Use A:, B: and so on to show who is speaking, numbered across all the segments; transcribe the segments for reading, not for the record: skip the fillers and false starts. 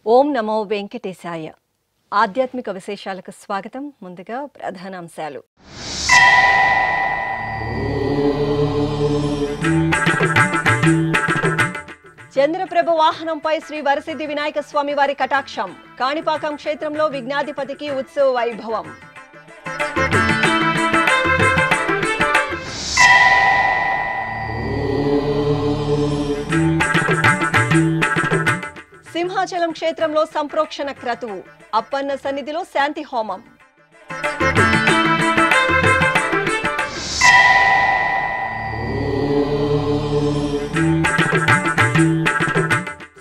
A: ఓం నమో వెంకటేశాయ. ఆధ్యాత్మిక విశేషాలకు స్వాగతం. ముందుగా ప్రధానాంశాలు. చంద్రప్రభ వాహనంపై శ్రీ వరసిద్ధి వినాయక స్వామి వారి కటాక్షం. కాణిపాకం క్షేత్రంలో విఘ్నాధిపతికి ఉత్సవ వైభవం. సింహాచలం క్షేత్రంలో సంప్రోక్షణ క్రతువు. అప్పన్న సన్నిధిలో శాంతి హోమం.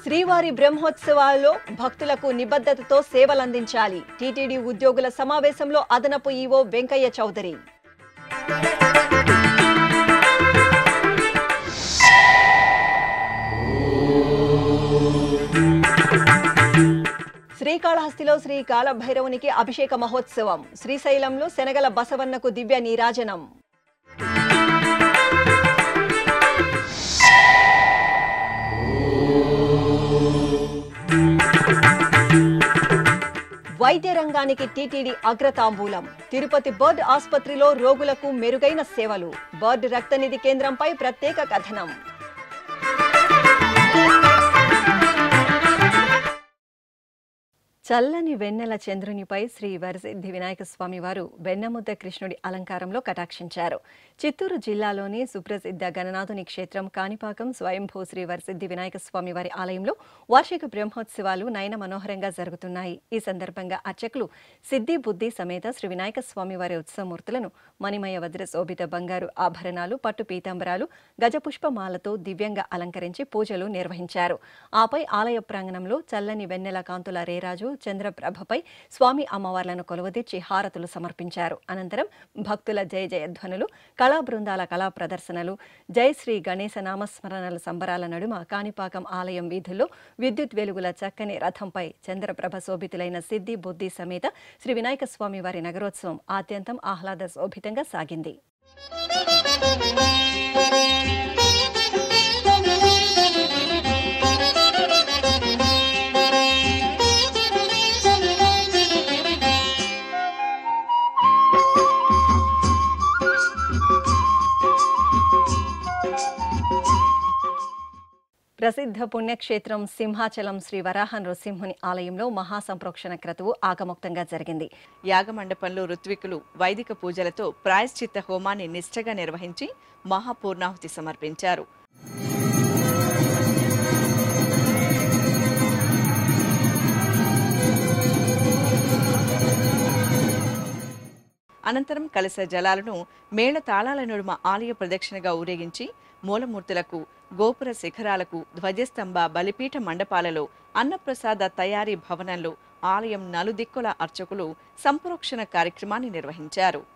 A: శ్రీవారి బ్రహ్మోత్సవాల్లో భక్తులకు నిబద్ధతతో సేవలందించాలి. టీటీడీ ఉద్యోగుల సమావేశంలో అదనపు ఈవో వెంకయ్య చౌదరి. శ్రీకాళహస్తిలో శ్రీ కాలభైరవునికి అభిషేక మహోత్సవం. శ్రీశైలంలో శనగల బసవన్నకు దివ్య నీరాజనం. వైద్య రంగానికి టీటీడీ అగ్రతాంబూలం. తిరుపతి బర్డ్ ఆసుపత్రిలో రోగులకు మెరుగైన సేవలు. బర్డ్ రక్తనిధి కేంద్రంపై ప్రత్యేక కథనం. చల్లని వెన్నెల చంద్రునిపై శ్రీ వరసిద్ధి వినాయక స్వామి వారు వెన్నముద్ద కృష్ణుడి అలంకారంలో కటాక్షించారు. చిత్తూరు జిల్లాలోని సుప్రసిద్ధ గణనాథుని క్షేత్రం కాణిపాకం స్వయంభూ శ్రీ వరసిద్ధి వినాయక స్వామి వారి ఆలయంలో వార్షిక బ్రహ్మోత్సవాలు నయన మనోహరంగా జరుగుతున్నాయి. ఈ సందర్భంగా అర్చకులు సిద్ధి బుద్ధి సమేత శ్రీ వినాయక స్వామి వారి ఉత్సవమూర్తులను మణిమయ వజ్ర శోభిత బంగారు ఆభరణాలు, పట్టు పీతాంబరాలు, గజపుష్పమాలతో దివ్యంగా అలంకరించి పూజలు నిర్వహించారు. ఆపై ఆలయ ప్రాంగణంలో చల్లని వెన్నెల కాంతుల రేరాజు చంద్రప్రభపై స్వామి అమ్మవార్లను కొలువదీర్చి హారతులు సమర్పించారు. అనంతరం భక్తుల జయ జయధ్వనులు, కళా బృందాల కళా ప్రదర్శనలు, జై శ్రీ గణేశ నామస్మరణల సంబరాల నడుమ కాణిపాకం ఆలయం వీధుల్లో విద్యుత్ వెలుగుల చక్కని రథంపై చంద్రప్రభ శోభితులైన సిద్ధి బుద్ధి సమేత శ్రీ వినాయక స్వామి వారి నగరోత్సవం ఆద్యంతం ఆహ్లాద శోభితంగా సాగింది. ప్రసిద్ధ పుణ్యక్షేత్రం సింహాచలం శ్రీ వరాహ నృసింహుని ఆలయంలో మహాసంప్రోక్షణ క్రతువు ఆగమోక్తంగా జరిగింది.
B: యాగమండపంలో ఋత్వికులు వైదిక పూజలతో ప్రాయశ్చిత్త హోమాన్ని నిష్ఠగా నిర్వహించి మహాపూర్ణాహుతి సమర్పించారు. అనంతరం కలశ జలాలను మేళ తాళాల నడుమ ఆలయ ప్రదక్షిణగా ఊరేగించి మూలమూర్తులకు, గోపుర శిఖరాలకు, ధ్వజస్తంభ, బలిపీఠ మండపాలలో, అన్నప్రసాద తయారీ భవనంలో ఆలయం నలుదిక్కుల అర్చకులు సంప్రోక్షణ కార్యక్రమాన్ని నిర్వహించారు.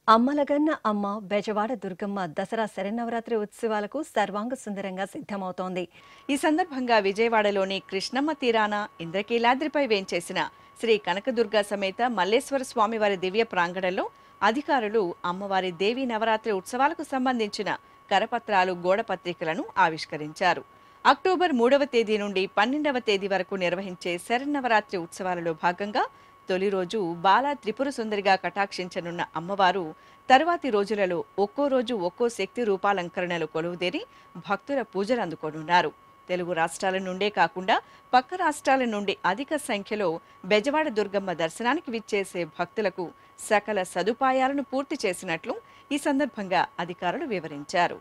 A: అమ్మలగన్న అమ్మ బెజవాడ దుర్గమ్మ దసరా శరన్నవరాత్రి ఉత్సవాలకు సర్వాంగ సుందరంగా సిద్ధమవుతోంది.
B: ఈ సందర్భంగా విజయవాడలోని కృష్ణమ్మ తీరాన ఇంద్రకీలాద్రిపై వేంచేసిన శ్రీ కనకదుర్గ సమేత మల్లేశ్వర స్వామివారి దివ్య ప్రాంగణంలో అధికారులు అమ్మవారి దేవీ నవరాత్రి ఉత్సవాలకు సంబంధించిన కరపత్రాలు, గోడపత్రికలను ఆవిష్కరించారు. అక్టోబర్ 3వ తేదీ నుండి 12వ తేదీ వరకు నిర్వహించే శరన్నవరాత్రి ఉత్సవాలలో భాగంగా తొలి రోజు బాలా త్రిపుర సుందరిగా కటాక్షించనున్న అమ్మవారు తరువాతి రోజులలో ఒక్కో రోజు ఒక్కో శక్తి రూపాలంకరణలు కొలువుదేరి భక్తుల పూజలు అందుకోనున్నారు. తెలుగు రాష్ట్రాల నుండే కాకుండా పక్క రాష్ట్రాల నుండి అధిక సంఖ్యలో బెజవాడ దుర్గమ్మ దర్శనానికి విచ్చేసే భక్తులకు సకల సదుపాయాలను పూర్తి చేసినట్లు ఈ సందర్భంగా అధికారులు వివరించారు.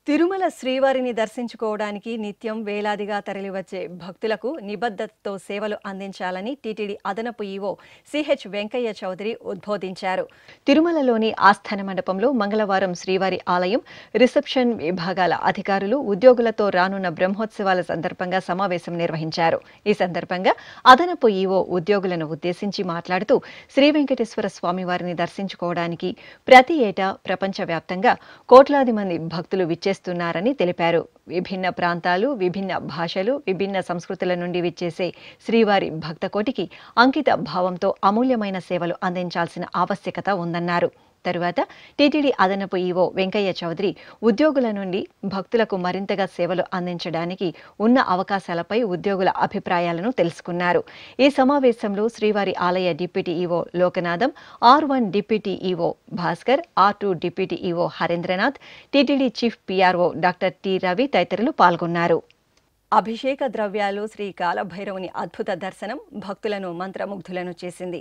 A: తిరుమల శ్రీవారిని దర్శించుకోవడానికి నిత్యం వేలాదిగా తరలివచ్చే భక్తులకు నిబద్ధతతో సేవలు అందించాలని టీటీడీ అదనపు ఈవో సిహెచ్ వెంకయ్య చౌదరి ఉద్బోధించారు. తిరుమలలోని ఆస్థాన మండపంలో మంగళవారం శ్రీవారి ఆలయం రిసెప్షన్ విభాగాల అధికారులు, ఉద్యోగులతో రానున్న బ్రహ్మోత్సవాల సందర్భంగా సమావేశం నిర్వహించారు. ఈ సందర్భంగా అదనపు ఈవో ఉద్యోగులను ఉద్దేశించి మాట్లాడుతూ శ్రీ వెంకటేశ్వర స్వామివారిని దర్శించుకోవడానికి ప్రతి ఏటా ప్రపంచవ్యాప్తంగా కోట్లాది మంది భక్తులు విచ్చేస్తున్నారని తెలిపారు. విభిన్న ప్రాంతాలు, విభిన్న భాషలు, విభిన్న సంస్కృతుల నుండి విచ్చేసే శ్రీవారి భక్తకోటికి అంకిత భావంతో అమూల్యమైన సేవలు అందించాల్సిన ఆవశ్యకత ఉందన్నారు. తరువాత టీటీడీ అదనపు ఈవో వెంకయ్య చౌదరి ఉద్యోగుల నుండి భక్తులకు మరింతగా సేవలు అందించడానికి ఉన్న అవకాశాలపై ఉద్యోగుల అభిప్రాయాలను తెలుసుకున్నారు. ఈ సమావేశంలో శ్రీవారి ఆలయ deputy EO Lokanatham, R1 deputy EO Bhaskar, R2 deputy EO Harendranath, TTD chief PRO doctor T Ravi తదితరులు పాల్గొన్నారు. అభిషేక ద్రవ్యాలు, శ్రీ కాలభైరవుని అద్భుత దర్శనం భక్తులను మంత్రముగ్ధులను చేసింది.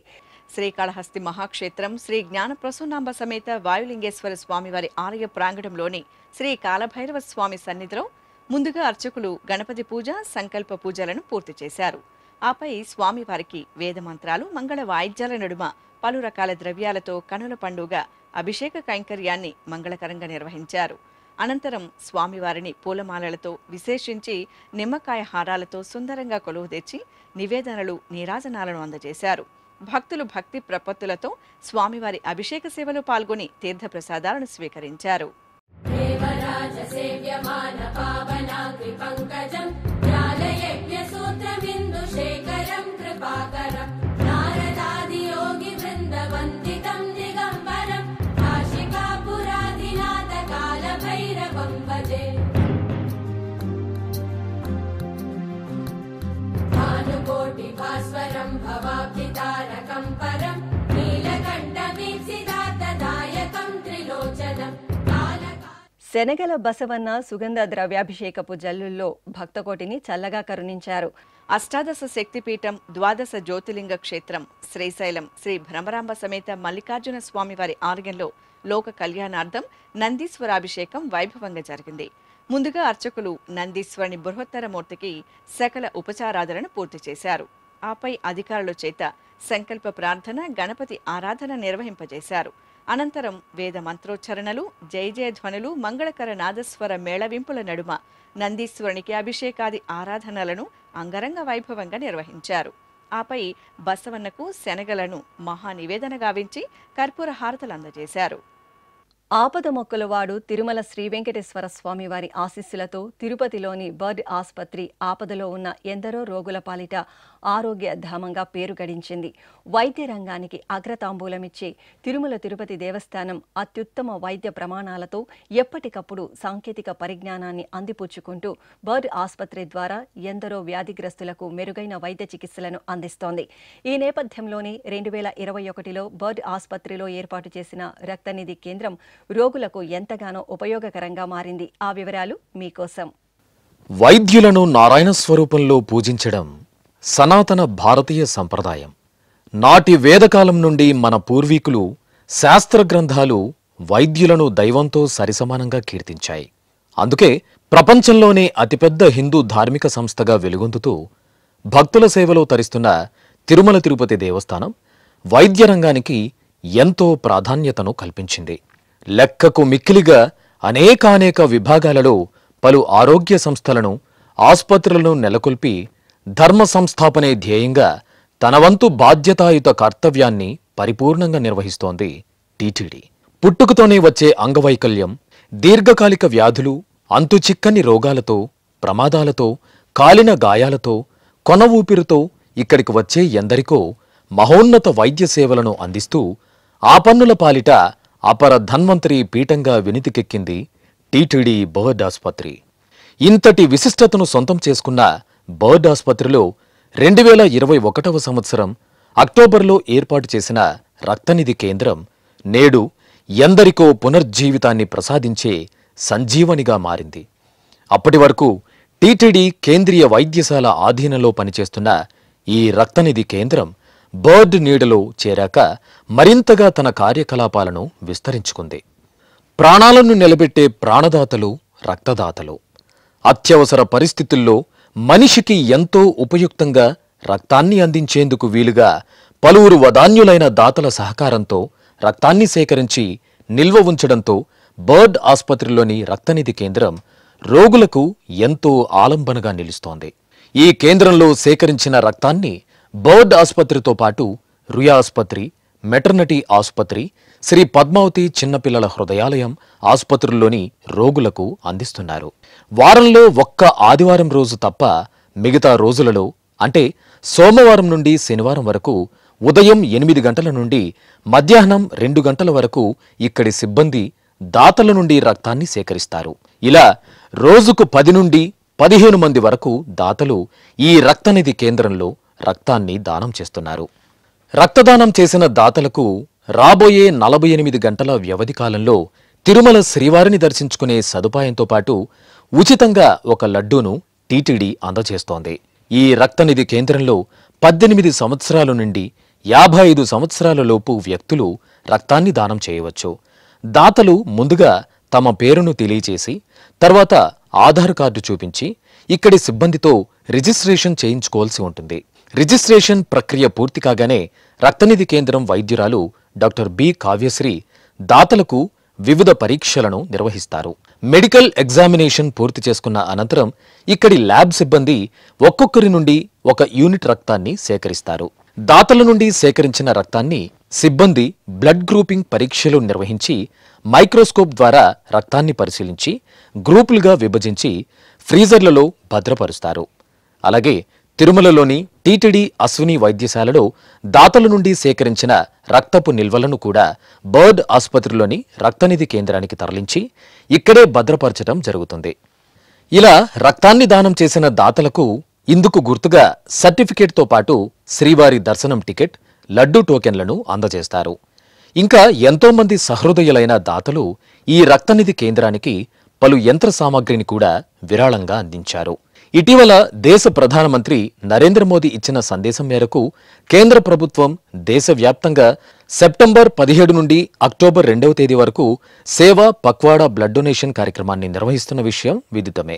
B: శ్రీకాళహస్తి మహాక్షేత్రం శ్రీ జ్ఞానప్రసూనాంబ సమేత వాయులింగేశ్వర స్వామివారి ఆలయ ప్రాంగణంలోని శ్రీ కాలభైరవ స్వామి సన్నిధిలో ముందుగా అర్చకులు గణపతి పూజ, సంకల్ప పూజలను పూర్తి చేశారు. ఆపై స్వామివారికి వేదమంత్రాలు, మంగళ వాయిద్యాల నడుమ పలు రకాల ద్రవ్యాలతో కనుల పండుగ అభిషేక కైంకర్యాన్ని మంగళకరంగా నిర్వహించారు. అనంతరం స్వామివారిని పూలమాలలతో, విశేషించి నిమ్మకాయ హారాలతో సుందరంగా కొలువు తెచ్చి నివేదనలు, నీరాజనాలను అందజేశారు. భక్తులు భక్తి ప్రపత్తులతో స్వామివారి అభిషేక సేవలో పాల్గొని తీర్థప్రసాదాలను స్వీకరించారు.
A: శనగల బసవన్న సుగంధ ద్రవ్యాభిషేకపు జల్లుల్లో భక్తకోటిని చల్లగా కరుణించారు.
B: అష్టాదశ శక్తిపీఠం, ద్వాదశ జ్యోతిలింగ క్షేత్రం శ్రీశైలం శ్రీ భ్రమరాంబ సమేత మల్లికార్జున స్వామివారి ఆలయంలో లోక కళ్యాణార్థం నందీశ్వరాభిషేకం వైభవంగా జరిగింది. ముందుగా అర్చకులు నందీశ్వరుని బృహత్తర మూర్తికి సకల ఉపచారాధనను పూర్తి చేశారు. ఆపై అధికారుల చేత సంకల్ప ప్రార్థన, గణపతి ఆరాధన నిర్వహింపజేశారు. అనంతరం వేద మంత్రోచ్చరణలు, జయ జయ ధ్వనులు, మంగళకర నాదస్వర మేళవింపుల నడుమ నందీశ్వరునికి అభిషేకాది ఆరాధనలను అంగరంగ వైభవంగా నిర్వహించారు. ఆపై బసవన్నకు శనగలను మహానివేదన గావించి కర్పూర హారతలు అందజేశారు.
A: ఆపద మొక్కలవాడు తిరుమల శ్రీ వెంకటేశ్వర స్వామివారి ఆశీస్సులతో తిరుపతిలోని బర్డ్ ఆసుపత్రి ఆపదలో ఉన్న ఎందరో రోగుల పాలిట ఆరోగ్య ధామంగా పేరు గడించింది. వైద్య రంగానికి అగ్రతాంబూలమిచ్చే తిరుమల తిరుపతి దేవస్థానం అత్యుత్తమ వైద్య ప్రమాణాలతో ఎప్పటికప్పుడు సాంకేతిక పరిజ్ఞానాన్ని అందిపుచ్చుకుంటూ బర్డ్ ఆసుపత్రి ద్వారా ఎందరో వ్యాధిగ్రస్తులకు మెరుగైన వైద్య చికిత్సలను అందిస్తోంది. ఈ నేపథ్యంలోనే 2021లో బర్డ్ ఆసుపత్రిలో ఏర్పాటు చేసిన రక్తనిధి కేంద్రం రోగులకు ఎంతగానో ఉపయోగకరంగా మారింది. ఆ వివరాలు మీకోసం.
C: వైద్యులను నారాయణ స్వరూపంలో పూజించడం సనాతన భారతీయ సంప్రదాయం. నాటి వేదకాలం నుండి మన పూర్వీకులు శాస్త్ర గ్రంథాలు వైద్యులను దైవంతో సరిసమానంగా కీర్తించాయి. అందుకే ప్రపంచంలోనే అతిపెద్ద హిందూ ధార్మిక సంస్థగా వెలుగొందుతూ భక్తుల సేవలో తరిస్తున్న తిరుమల తిరుపతి దేవస్థానం వైద్య రంగానికి ఎంతో ప్రాధాన్యతను కల్పించింది. లెక్కకు మిక్కిలిగా అనేకానేక విభాగాలలో పలు ఆరోగ్య సంస్థలను, ఆసుపత్రులను నెలకొల్పి ధర్మ సంస్థాపనే ధ్యేయంగా తన వంతు బాధ్యతాయుత కర్తవ్యాన్ని పరిపూర్ణంగా నిర్వహిస్తోంది టీటీడీ. పుట్టుకతోనే వచ్చే అంగవైకల్యం, దీర్ఘకాలిక వ్యాధులు, అంతుచిక్కని రోగాలతో, ప్రమాదాలతో, కాలిన గాయాలతో, కొన ఊపిరితో ఇక్కడికి వచ్చే ఎందరికో మహోన్నత వైద్య సేవలను అందిస్తూ ఆపన్నుల పాలిట అపర ధన్వంతరి పీఠంగా వినితికెక్కింది టీటీడీ బర్డ్ ఆసుపత్రి. ఇంతటి విశిష్టతను సొంతం చేసుకున్న బర్డ్ ఆసుపత్రిలో 2021వ సంవత్సరం అక్టోబర్లో ఏర్పాటు చేసిన రక్తనిధి కేంద్రం నేడు ఎందరికో పునర్జీవితాన్ని ప్రసాదించే సంజీవనిగా మారింది. అప్పటి వరకు టీటీడీ కేంద్రీయ వైద్యశాల ఆధీనంలో పనిచేస్తున్న ఈ రక్తనిధి కేంద్రం బర్డ్ నీడలో చేరాక మరింతగా తన కార్యకలాపాలను విస్తరించుకుంది. ప్రాణాలను నిలబెట్టే ప్రాణదాతలు రక్తదాతలు. అత్యవసర పరిస్థితుల్లో మనిషికి ఎంతో ఉపయుక్తంగా రక్తాన్ని అందించేందుకు వీలుగా పలువురు వదాన్యులైన దాతల సహకారంతో రక్తాన్ని సేకరించి నిల్వ ఉంచడంతో బర్డ్ ఆసుపత్రిలోని రక్తనిధి కేంద్రం రోగులకు ఎంతో ఆలంబనగా నిలుస్తోంది. ఈ కేంద్రంలో సేకరించిన రక్తాన్ని బర్డ్ ఆసుపత్రితో పాటు రుయా ఆసుపత్రి, మెటర్నిటీ ఆసుపత్రి, శ్రీ పద్మావతి చిన్నపిల్లల హృదయాలయం ఆసుపత్రుల్లోని రోగులకు అందిస్తున్నారు. వారంలో ఒక్క ఆదివారం రోజు తప్ప మిగతా రోజులలో అంటే సోమవారం నుండి శనివారం వరకు ఉదయం 8 గంటల నుండి మధ్యాహ్నం 2 గంటల వరకు ఇక్కడి సిబ్బంది దాతల నుండి రక్తాన్ని సేకరిస్తారు. ఇలా రోజుకు 10 నుండి 15 మంది వరకు దాతలు ఈ రక్తనిధి కేంద్రంలో రక్తాన్ని దానం చేస్తున్నారు. రక్తదానం చేసిన దాతలకు రాబోయే 48 గంటల వ్యవధి కాలంలో తిరుమల శ్రీవారిని దర్శించుకునే సదుపాయంతో పాటు ఉచితంగా ఒక లడ్డూను టీటీడీ అందజేస్తోంది. ఈ రక్తనిధి కేంద్రంలో 18 సంవత్సరాల నుండి 55 సంవత్సరాల లోపు వ్యక్తులు రక్తాన్ని దానం చేయవచ్చు. దాతలు ముందుగా తమ పేరును తెలియచేసి తర్వాత ఆధార్ కార్డు చూపించి ఇక్కడి సిబ్బందితో రిజిస్ట్రేషన్ చేయించుకోవాల్సి ఉంటుంది. రిజిస్ట్రేషన్ ప్రక్రియ పూర్తి కాగానే రక్తనిధి కేంద్రం వైద్యురాలు డాక్టర్ బి కావ్యశ్రీ దాతలకు వివిధ పరీక్షలను నిర్వహిస్తారు. మెడికల్ ఎగ్జామినేషన్ పూర్తి చేసుకున్న అనంతరం ఇక్కడి ల్యాబ్ సిబ్బంది ఒక్కొక్కరి నుండి ఒక యూనిట్ రక్తాన్ని సేకరిస్తారు. దాతల నుండి సేకరించిన రక్తాన్ని సిబ్బంది బ్లడ్ గ్రూపింగ్ పరీక్షలు నిర్వహించి మైక్రోస్కోప్ ద్వారా రక్తాన్ని పరిశీలించి గ్రూపులుగా విభజించి ఫ్రీజర్లలో భద్రపరుస్తారు. అలాగే తిరుమలలోని టీటీడీ అశ్విని వైద్యశాలలో దాతల నుండి సేకరించిన రక్తపు నిల్వలను కూడా బర్డ్ ఆసుపత్రిలోని రక్తనిధి కేంద్రానికి తరలించి ఇక్కడే భద్రపరచడం జరుగుతుంది. ఇలా రక్తాన్ని దానం చేసిన దాతలకు ఇందుకు గుర్తుగా సర్టిఫికేట్తో పాటు శ్రీవారి దర్శనం టికెట్, లడ్డూ టోకెన్లను అందజేస్తారు. ఇంకా ఎంతోమంది సహృదయులైన దాతలు ఈ రక్తనిధి కేంద్రానికి పలు యంత్ర సామాగ్రిని కూడా విరాళంగా అందించారు. ఇటీవల దేశ ప్రధానమంత్రి నరేంద్ర మోదీ ఇచ్చిన సందేశం మేరకు కేంద్ర ప్రభుత్వం దేశవ్యాప్తంగా సెప్టెంబర్ 17 నుండి అక్టోబర్ 2వ తేదీ వరకు సేవా పక్వాడా బ్లడ్ డొనేషన్ కార్యక్రమాన్ని నిర్వహిస్తున్న విషయం విదితమే.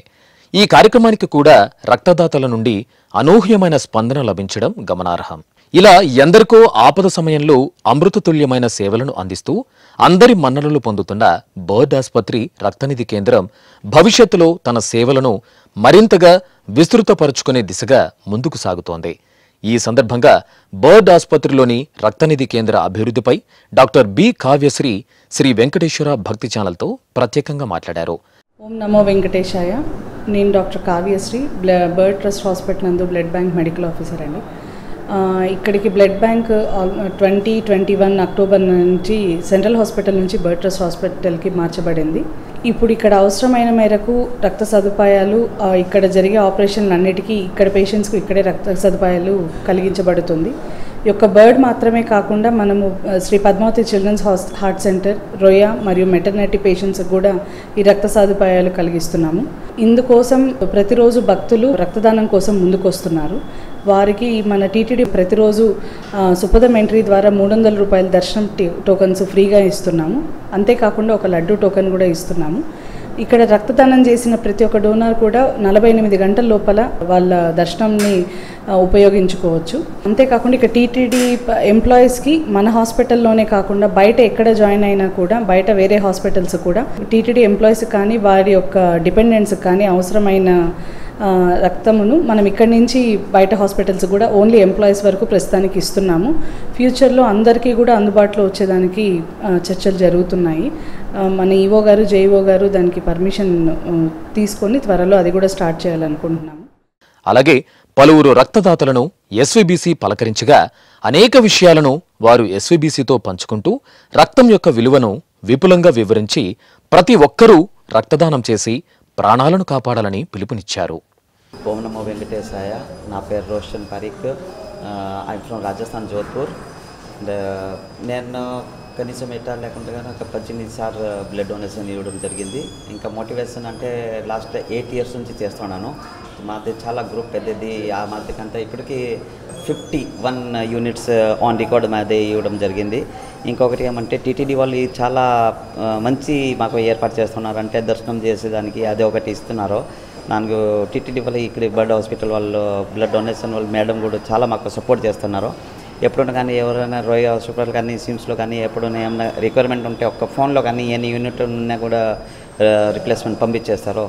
C: ఈ కార్యక్రమానికి కూడా రక్తదాతల నుండి అనూహ్యమైన స్పందన లభించడం గమనార్హం. ఇలా ఎందరికో ఆపద సమయంలో అమృతతుల్యమైన సేవలను అందిస్తూ అందరి మన్ననలు పొందుతున్న బర్డ్ ఆసుపత్రి రక్తనిధి కేంద్రం భవిష్యత్తులో తన సేవలను మరింతగా విస్తృతపరుచుకునే దిశగా ముందుకు సాగుతోంది. ఈ సందర్భంగా బర్డ్ ఆసుపత్రిలోని రక్తనిధి కేంద్ర అభివృద్ధిపై డాక్టర్ బి కావ్యశ్రీ శ్రీ వెంకటేశ్వర భక్తి ఛానల్తో ప్రత్యేకంగా మాట్లాడారు.
D: ఓం నమో వెంకటేశాయ. నేను doctor Kavyasri, bird trust hospital నందు బ్లడ్ బ్యాంక్ మెడికల్ ఆఫీసర్ అండి. ఇక్కడికి బ్లడ్ బ్యాంక్ 2021 అక్టోబర్ నుంచి సెంట్రల్ హాస్పిటల్ నుంచి బర్డ్ ట్రస్ట్ హాస్పిటల్కి మార్చబడింది. ఇప్పుడు ఇక్కడ అవసరమైన మేరకు రక్త సదుపాయాలు, ఇక్కడ జరిగే ఆపరేషన్లు అన్నిటికీ ఇక్కడ పేషెంట్స్కు ఇక్కడే రక్త సదుపాయాలు కలిగించబడుతుంది. ఈ యొక్క బర్డ్ మాత్రమే కాకుండా మనము Sri Padmavathi children's heart centre, రొయా మరియు మెటర్నిటీ పేషెంట్స్కి కూడా ఈ రక్త సదుపాయాలు కలిగిస్తున్నాము. ఇందుకోసం ప్రతిరోజు భక్తులు రక్తదానం కోసం ముందుకొస్తున్నారు. వారికి మన టీటీడీ ప్రతిరోజు సుపదం ఎంట్రీ ద్వారా 300 రూపాయల దర్శనం టోకన్స్ ఫ్రీగా ఇస్తున్నాము. అంతేకాకుండా ఒక లడ్డు టోకెన్ కూడా ఇస్తున్నాము. ఇక్కడ రక్తదానం చేసిన ప్రతి ఒక్క డోనర్ కూడా 48 గంటల లోపల వాళ్ళ దర్శనంని ఉపయోగించుకోవచ్చు. అంతేకాకుండా ఇక్కడ టీటీడీ ఎంప్లాయీస్కి మన హాస్పిటల్లోనే కాకుండా బయట ఎక్కడ జాయిన్ అయినా కూడా బయట వేరే హాస్పిటల్స్ కూడా టీటీడీ ఎంప్లాయీస్ కానీ వారి యొక్క డిపెండెంట్స్కి కానీ అవసరమైన రక్తమును మనం ఇక్కడి నుంచి బయట హాస్పిటల్స్ కూడా ఓన్లీ ఎంప్లాయీస్ వరకు ప్రస్తుతానికి ఇస్తున్నాము. ఫ్యూచర్లో అందరికీ కూడా అందుబాటులో వచ్చేదానికి చర్చలు జరుగుతున్నాయి. మన ఈఓ గారు, జేఈఓ గారు దానికి పర్మిషన్ తీసుకొని త్వరలో అది కూడా స్టార్ట్ చేయాలనుకుంటున్నాము.
C: అలాగే పలువురు రక్తదాతలను ఎస్వీబీసీ పలకరించగా అనేక విషయాలను వారు ఎస్వీబీసీతో పంచుకుంటూ రక్తం యొక్క విలువను విపులంగా వివరించి ప్రతి ఒక్కరూ రక్తదానం చేసి ప్రాణాలను కాపాడాలని పిలుపునిచ్చారు.
E: ఓం నమో వెంకటేశాయ. నా పేరు రోషన్ పరీక్. I from Rajasthan, Jodhpur. నేను కనీసం ఎట్టా లేకుండా ఒక 18 సార్లు బ్లడ్ డొనేషన్ ఇవ్వడం జరిగింది. ఇంకా మోటివేషన్ అంటే లాస్ట్ 8 years నుంచి చేస్తున్నాను. మాది చాలా గ్రూప్ పెద్దది. ఆ మాదికంతా ఇప్పటికీ 51 units ఆన్ రికార్డ్ మాది ఇవ్వడం జరిగింది. ఇంకొకటి ఏమంటే టీటీడీ వాళ్ళు చాలా మంచి మాకు ఏర్పాటు చేస్తున్నారు. అంటే దర్శనం చేసేదానికి అది ఒకటి ఇస్తున్నారు. నాకు టీటీడీ వాళ్ళు ఇక్కడ బర్డ్ హాస్పిటల్ వాళ్ళు బ్లడ్ డొనేషన్ వాళ్ళు మేడం కూడా చాలా మాకు సపోర్ట్ చేస్తున్నారు. ఎప్పుడైనా కానీ ఎవరైనా రోయ్ హాస్పిటల్ కానీ సిమ్స్లో కానీ ఎప్పుడైనా ఏమైనా రిక్వైర్మెంట్ ఉంటే ఒక్క ఫోన్లో కానీ ఎన్ని యూనిట్ ఉన్నా కూడా రిప్లేస్మెంట్ పంపించేస్తారు.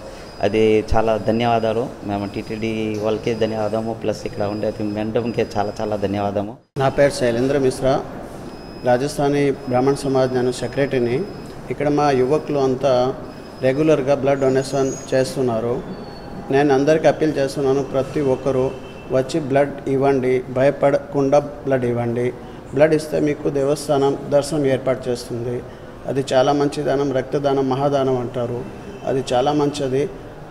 E: అది చాలా ధన్యవాదాలు. మేము టీటీడీ వాళ్ళకి ధన్యవాదము, ప్లస్ ఇక్కడ ఉండే మేడంకి చాలా చాలా ధన్యవాదము.
F: నా పేరు శైలేంద్ర మిశ్రా, రాజస్థానీ బ్రాహ్మణ సమాజ్ నేను సెక్రటరీని. ఇక్కడ మా యువకులు అంతా రెగ్యులర్గా బ్లడ్ డొనేషన్ చేస్తున్నారు. నేను అందరికీ అప్పీల్ చేస్తున్నాను, ప్రతి ఒక్కరూ వచ్చి బ్లడ్ ఇవ్వండి, భయపడకుండా బ్లడ్ ఇవ్వండి. బ్లడ్ ఇస్తే మీకు దేవస్థానం దర్శనం ఏర్పాటు చేస్తుంది. అది చాలా మంచి దానం. రక్తదానం మహాదానం అంటారు. అది చాలా మంచిది.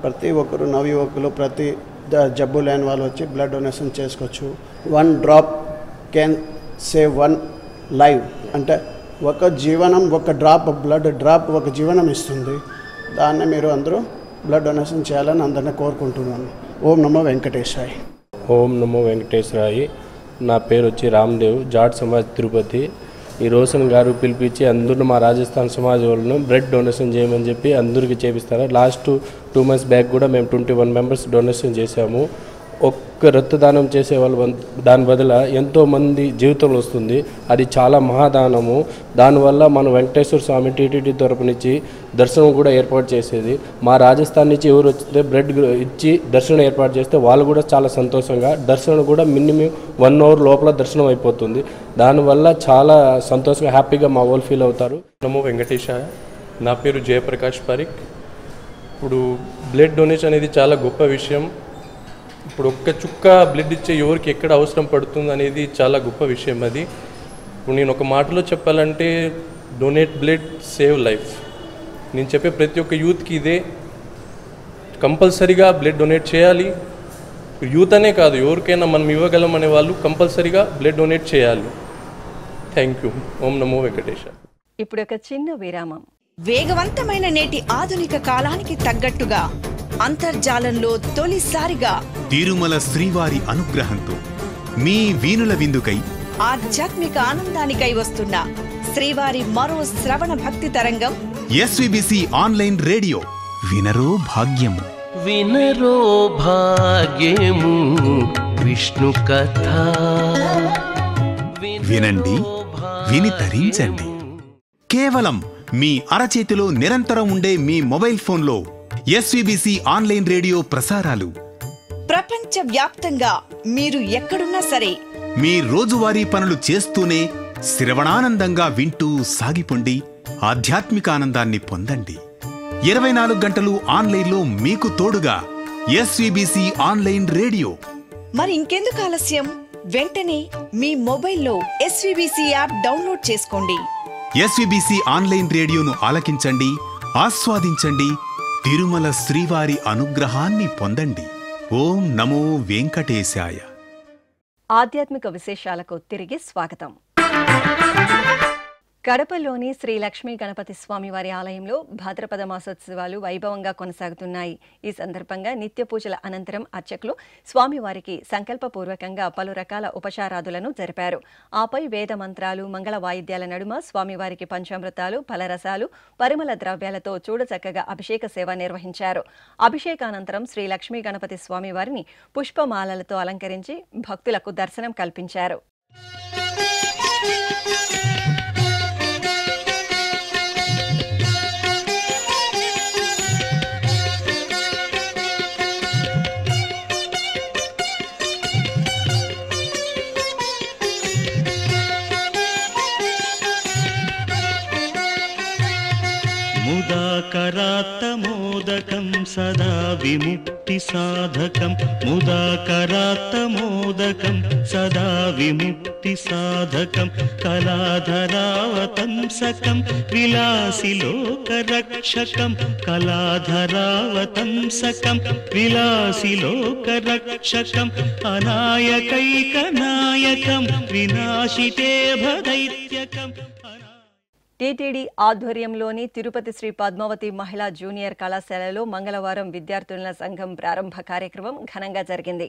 F: ప్రతి ఒక్కరు నవయువకులు, ప్రతి జబ్బు లేని వాళ్ళు వచ్చి బ్లడ్ డొనేషన్ చేసుకోవచ్చు. 1 drop కెన్ సేవ్ 1 life. అంటే ఒక జీవనం, ఒక బ్లడ్ డ్రాప్ ఒక జీవనం ఇస్తుంది. దాన్ని మీరు అందరూ బ్లడ్ డొనేషన్ చేయాలని అందరినీ కోరుకుంటున్నాను. ఓం నమో వెంకటేశాయ.
G: ఓం నమో వెంకటేశ్వరాయ. నా పేరు వచ్చి రామ్దేవ్, జాట్ సమాజ్ తిరుపతి. ఈ రోషన్ గారు పిలిపించి అందరూ మా రాజస్థాన్ సమాజ్ వాళ్ళను బ్లడ్ డొనేషన్ చేయమని చెప్పి అందరికీ చేపిస్తారు. లాస్ట్ 2 months బ్యాక్ కూడా మేము 21 members డొనేషన్ చేశాము. ఒక్క రక్తదానం చేసే వాళ్ళు దాని బదులు ఎంతోమంది జీవితంలో వస్తుంది. అది చాలా మహాదానము. దానివల్ల మనం వెంకటేశ్వర స్వామి టీటీడీ తరపు నుంచి దర్శనం కూడా ఏర్పాటు చేసేది. మా రాజస్థాన్ నుంచి ఎవరు వచ్చితే బ్లడ్ ఇచ్చి దర్శనం ఏర్పాటు చేస్తే వాళ్ళు కూడా చాలా సంతోషంగా, దర్శనం కూడా మినిమం 1 hour లోపల దర్శనం అయిపోతుంది. దానివల్ల చాలా సంతోషంగా, హ్యాపీగా మా వాళ్ళు ఫీల్ అవుతారు.
H: నమో వెంకటేశాయ. నా పేరు జయప్రకాష్ పరీక్. ఇప్పుడు బ్లడ్ డొనేషన్ అనేది చాలా గొప్ప విషయం. ఇప్పుడు ఒక్క చుక్క బ్లడ్ ఇచ్చే ఎవరికి ఎక్కడ అవసరం పడుతుంది అనేది చాలా గొప్ప విషయం. అది ఇప్పుడు నేను ఒక మాటలో చెప్పాలంటే డొనేట్ బ్లడ్ సేవ్ లైఫ్. నేను చెప్పే ప్రతి ఒక్క యూత్కి ఇదే, కంపల్సరీగా బ్లడ్ డొనేట్ చేయాలి. యూత్ అనే కాదు, ఎవరికైనా మనం ఇవ్వగలం అనే వాళ్ళు కంపల్సరీగా బ్లడ్ డొనేట్ చేయాలి. Thank you. ఓం నమో వెంకటేశ.
A: ఇప్పుడు ఒక చిన్న విరామం.
B: వేగవంతమైన నేటి ఆధునిక కాలానికి తగ్గట్టుగా అంతర్జాలంలో తొలిసారిగా
I: తిరుమల శ్రీవారి అనుగ్రహంతో మీ వీణుల విందుకై
B: ఆధ్యాత్మిక ఆనందానికై వస్తున్న శ్రీవారి మరో శ్రవణ భక్తి తరంగం
I: ఎస్వీబీసీ ఆన్లైన్ రేడియో. వినరో భాగ్యము,
J: వినరో భాగ్యము విష్ణు కథ.
I: వినండి, విని తరించండి. కేవలం మీ అరచేతిలో నిరంతరం ఉండే మీ మొబైల్ ఫోన్లో ఎస్వీబీసీ ఆన్లైన్ రేడియో ప్రసారాలు
B: ప్రపంచ వ్యాప్తంగా మీరు ఎక్కడున్నా సరే
I: మీ రోజువారీ పనులు చేస్తూనే శ్రవణానందంగా వింటూ సాగిపోండి. ఆధ్యాత్మిక ఆనందాన్ని పొందండి. 24 గంటలు ఆన్లైన్లో మీకు తోడుగా ఎస్వీబీసీ ఆన్లైన్ రేడియో.
B: మరి ఇంకెందుకు ఆలస్యం? వెంటనే మీ మొబైల్లో ఎస్వీబీసీ యాప్ డౌన్లోడ్ చేసుకోండి.
I: ఎస్వీబీసీ ఆన్లైన్ రేడియోను ఆలకించండి, ఆస్వాదించండి. తిరుమల శ్రీవారి అనుగ్రహాన్ని పొందండి. ఓం నమో వెంకటేశాయ.
A: ఆధ్యాత్మిక విశేషాలకు తిరిగి స్వాగతం. కడపలోని శ్రీ లక్ష్మీ గణపతి స్వామివారి ఆలయంలో భాద్రపద మాసోత్సవాలు వైభవంగా కొనసాగుతున్నాయి. ఈ సందర్భంగా నిత్య పూజల అనంతరం అర్చకులు స్వామివారికి సంకల్పపూర్వకంగా పలు రకాల ఉపచారాదులను జరిపారు. ఆపై వేద మంత్రాలు, మంగళ వాయిద్యాల నడుమ స్వామివారికి పంచామృతాలు, ఫలరసాలు, పరిమళ ద్రవ్యాలతో చూడచక్కగా అభిషేక సేవ నిర్వహించారు. అభిషేకానంతరం శ్రీ లక్ష్మీ గణపతి స్వామివారిని పుష్పమాలలతో అలంకరించి భక్తులకు దర్శనం కల్పించారు.
K: ముదాకరాత్తమోదకం సదా విముక్తి సాధకం ముదాకరాత్తమోదకం సదా విముక్తి సాధకం కళాధరావతంసకం విలాసి లోకరక్షకం కళాధరావతంసకం విలాసి లోకరక్షకం అనాయకైకనాయకం వినాశితే భదైత్యకం.
A: టీటీడీ ఆధ్వర్యంలోని తిరుపతి శ్రీ పద్మావతి మహిళా జూనియర్ కళాశాలలో మంగళవారం విద్యార్థుల సంఘం ప్రారంభ కార్యక్రమం ఘనంగా జరిగింది.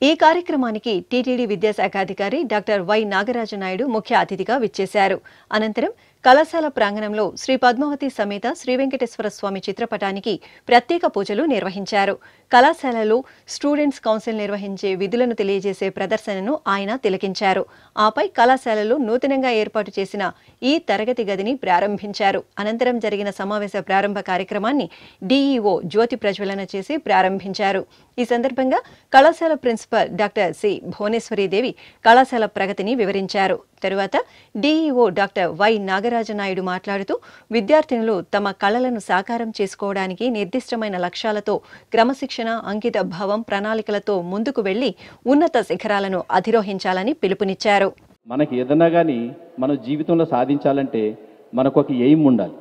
A: ఈ కార్యక్రమానికి టీటీడీ విద్యాశాఖ అధికారి డాక్టర్ వై నాగరాజు నాయుడు ముఖ్య అతిథిగా విచ్చేశారు. అనంతరం కళాశాల ప్రాంగణంలో శ్రీ పద్మావతి సమేత శ్రీ వెంకటేశ్వర స్వామి చిత్రపటానికి ప్రత్యేక పూజలు నిర్వహించారు. కళాశాలలో స్టూడెంట్స్ కౌన్సిల్ నిర్వహించే విధులను తెలియజేసే ప్రదర్శనను ఆయన తిలకించారు. ఆపై కళాశాలలో నూతనంగా ఏర్పాటు చేసిన ఈ తరగతి గదిని ప్రారంభించారు. అనంతరం జరిగిన సమావేశ ప్రారంభ కార్యక్రమాన్ని డీఈఓ జ్యోతి ప్రజ్వలన చేసి ప్రారంభించారు. ఈ సందర్భంగా కళాశాల ప్రిన్సిపల్ డాక్టర్ సి భువనేశ్వరీదేవి కళాశాల ప్రగతిని వివరించారు. తరువాత DEO doctor why Nagaraju Naidu మాట్లాడుతూ విద్యార్థినులు తమ కళలను సాకారం చేసుకోవడానికి నిర్దిష్టమైన లక్ష్యాలతో క్రమశిక్షణ, అంకిత భావం, ప్రణాళికలతో ముందుకు వెళ్లి ఉన్నత శిఖరాలను అధిరోహించాలని పిలుపునిచ్చారు.
L: మనకి ఏదన్నా కానీ మన జీవితంలో సాధించాలంటే మనకు ఒక ఎయిమ్ ఉండాలి.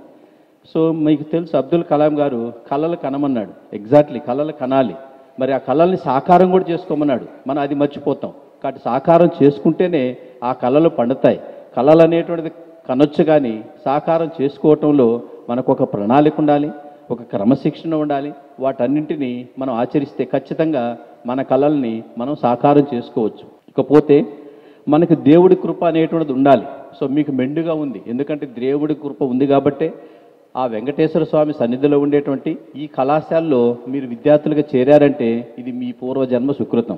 L: సో మీకు తెలుసు అబ్దుల్ కలాం గారు కళలు కనమన్నాడు. ఎగ్జాక్ట్లీ కళలు కనాలి. మరి ఆ కళల్ని సాకారం కూడా చేసుకోమన్నాడు. మనం అది మర్చిపోతాం. కాబట్టి సాకారం చేసుకుంటేనే ఆ కళలు పండుతాయి. కళలు అనేటువంటిది కనొచ్చు, కానీ సాకారం చేసుకోవటంలో మనకు ఒక ప్రణాళిక ఉండాలి, ఒక క్రమశిక్షణ ఉండాలి. వాటన్నింటినీ మనం ఆచరిస్తే ఖచ్చితంగా మన కళల్ని మనం సాకారం చేసుకోవచ్చు. ఇకపోతే మనకు దేవుడి కృప అనేటువంటిది ఉండాలి. సో మీకు మెండుగా ఉంది, ఎందుకంటే దేవుడి కృప ఉంది కాబట్టే ఆ వెంకటేశ్వర స్వామి సన్నిధిలో ఉండేటువంటి ఈ కళాశాలలో మీరు విద్యార్థులుగా చేరారంటే ఇది మీ పూర్వజన్మ సుకృతం.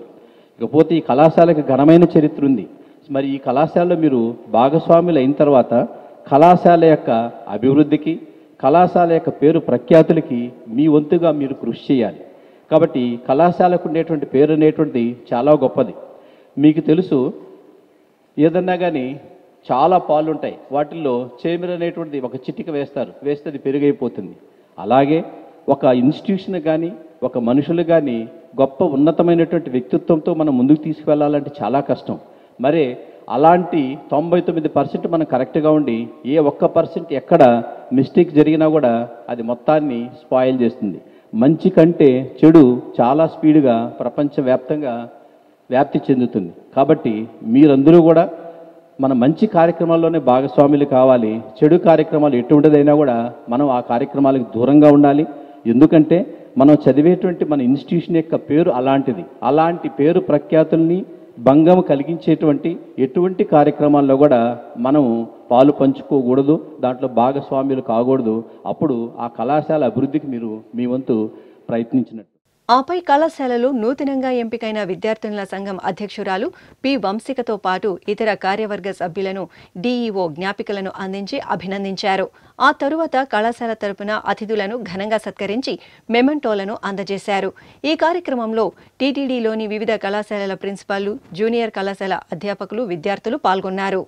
L: ఇకపోతే ఈ కళాశాలకు ఘనమైన చరిత్ర ఉంది. మరి ఈ కళాశాలలో మీరు భాగస్వాములు అయిన తర్వాత కళాశాల యొక్క అభివృద్ధికి, కళాశాల యొక్క పేరు ప్రఖ్యాతులకి మీ వంతుగా మీరు కృషి చేయాలి. కాబట్టి కళాశాలకు ఉండేటువంటి పేరు అనేటువంటిది చాలా గొప్పది. మీకు తెలుసు, ఏదన్నా కానీ చాలా పాలు ఉంటాయి, వాటిల్లో చేమిర అనేటువంటిది ఒక చిటిక వేస్తారు, వేస్తే అది పెరుగైపోతుంది. అలాగే ఒక ఇన్స్టిట్యూషన్ కానీ ఒక మనుషులు కానీ గొప్ప ఉన్నతమైనటువంటి వ్యక్తిత్వంతో మనం ముందుకు తీసుకువెళ్ళాలంటే చాలా కష్టం. మరి అలాంటి 99% మనం కరెక్ట్గా ఉండి ఏ 1% ఎక్కడ మిస్టేక్ జరిగినా కూడా అది మొత్తాన్ని స్పాయిల్ చేస్తుంది. మంచి కంటే చెడు చాలా స్పీడ్గా ప్రపంచవ్యాప్తంగా వ్యాప్తి చెందుతుంది. కాబట్టి మీరందరూ కూడా మన మంచి కార్యక్రమాల్లోనే భాగస్వాములు కావాలి. చెడు కార్యక్రమాలు ఎటువంటిదైనా కూడా మనం ఆ కార్యక్రమాలకు దూరంగా ఉండాలి. ఎందుకంటే మనం చదివేటువంటి మన ఇన్స్టిట్యూషన్ యొక్క పేరు అలాంటిది. అలాంటి పేరు ప్రఖ్యాతుల్ని భంగం కలిగించేటువంటి ఎటువంటి కార్యక్రమాల్లో కూడా మనం పాలు పంచుకోకూడదు, దాంట్లో భాగస్వాములు కాకూడదు. అప్పుడు ఆ కళాశాల అభివృద్ధికి మీరు మీ వంతు ప్రయత్నించినట్టు.
A: ఆపై కళాశాలలో నూతనంగా ఎంపికైన విద్యార్థుల సంఘం అధ్యక్షురాలు పి వంశికతో పాటు ఇతర కార్యవర్గ సభ్యులను డీఈఓ జ్ఞాపికలను అందించి అభినందించారు. ఆ తరువాత కళాశాల తరపున అతిథులను ఘనంగా సత్కరించి మెమెంటోలను అందజేశారు. ఈ కార్యక్రమంలో టీటీడీలోని వివిధ కళాశాలల ప్రిన్సిపాళ్లు, జూనియర్ కళాశాల అధ్యాపకులు, విద్యార్థులు పాల్గొన్నారు.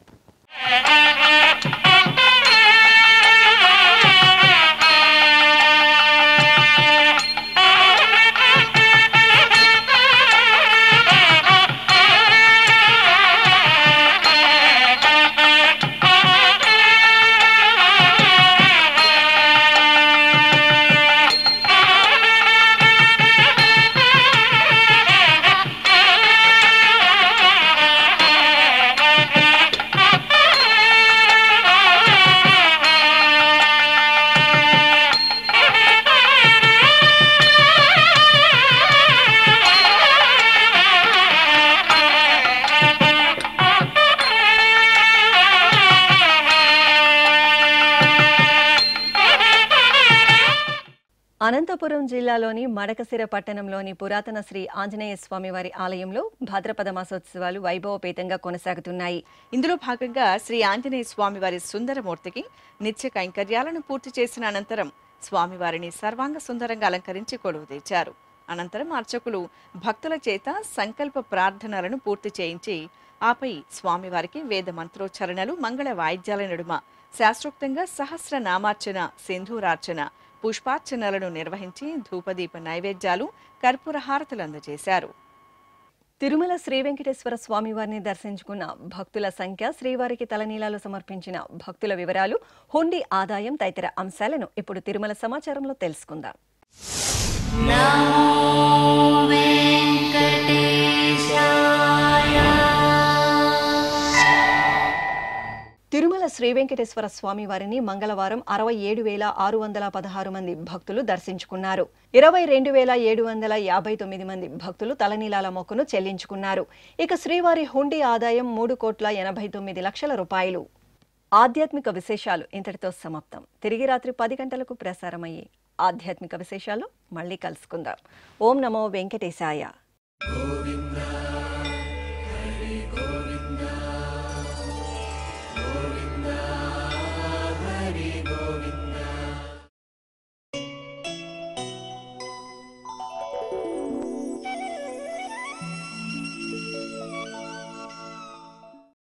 A: అనంతపురం జిల్లాలోని మడకసిర పట్టణంలోని పురాతన శ్రీ ఆంజనేయ స్వామివారి ఆలయంలో భాద్రపద మాసోత్సవాలు వైభవపేతంగా కొనసాగుతున్నాయి.
B: ఇందులో భాగంగా శ్రీ ఆంజనేయ స్వామివారి సుందరమూర్తికి నిత్య కైంకర్యాలను పూర్తి చేసిన అనంతరం స్వామివారిని సర్వాంగ సుందరంగా అలంకరించి కొలువు తెచ్చారు. అనంతరం అర్చకులు భక్తుల చేత సంకల్ప ప్రార్థనలను పూర్తి చేయించి ఆపై స్వామివారికి వేద మంత్రోచ్చరణలు, మంగళ వాయిద్యాల నడుమ శాస్త్రోక్తంగా సహస్రనామార్చన, సింధూరార్చన, పుష్పార్చనలను నిర్వహించి ధూపదీప నైవేద్యాలు, కర్పూర హారతులు అందజేశారు.
A: తిరుమల శ్రీ వెంకటేశ్వర స్వామివారిని దర్శించుకున్న భక్తుల సంఖ్య, శ్రీవారికి తలనీలాలు సమర్పించిన భక్తుల వివరాలు, హుండీ ఆదాయం తదితర అంశాలను ఇప్పుడు తిరుమల సమాచారంలో తెలుసుకుందాం. తిరుమల శ్రీ వెంకటేశ్వర స్వామి వారిని మంగళవారం 67,616 మంది భక్తులు దర్శించుకున్నారు. 22,759 మంది భక్తులు తలనీలాల మొక్కును చెల్లించుకున్నారు. ఇక శ్రీవారి హుండీ ఆదాయం 3,89,00,000 రూపాయలు. ఆధ్యాత్మిక విశేషాలు ఇంతటితో సమాప్తం. తిరిగి రాత్రి 10 గంటలకు ప్రసారమయ్యే ఆధ్యాత్మిక విశేషాలు మళ్ళీ కలుసుకుందాం. ఓం నమో వెంకటేశాయ.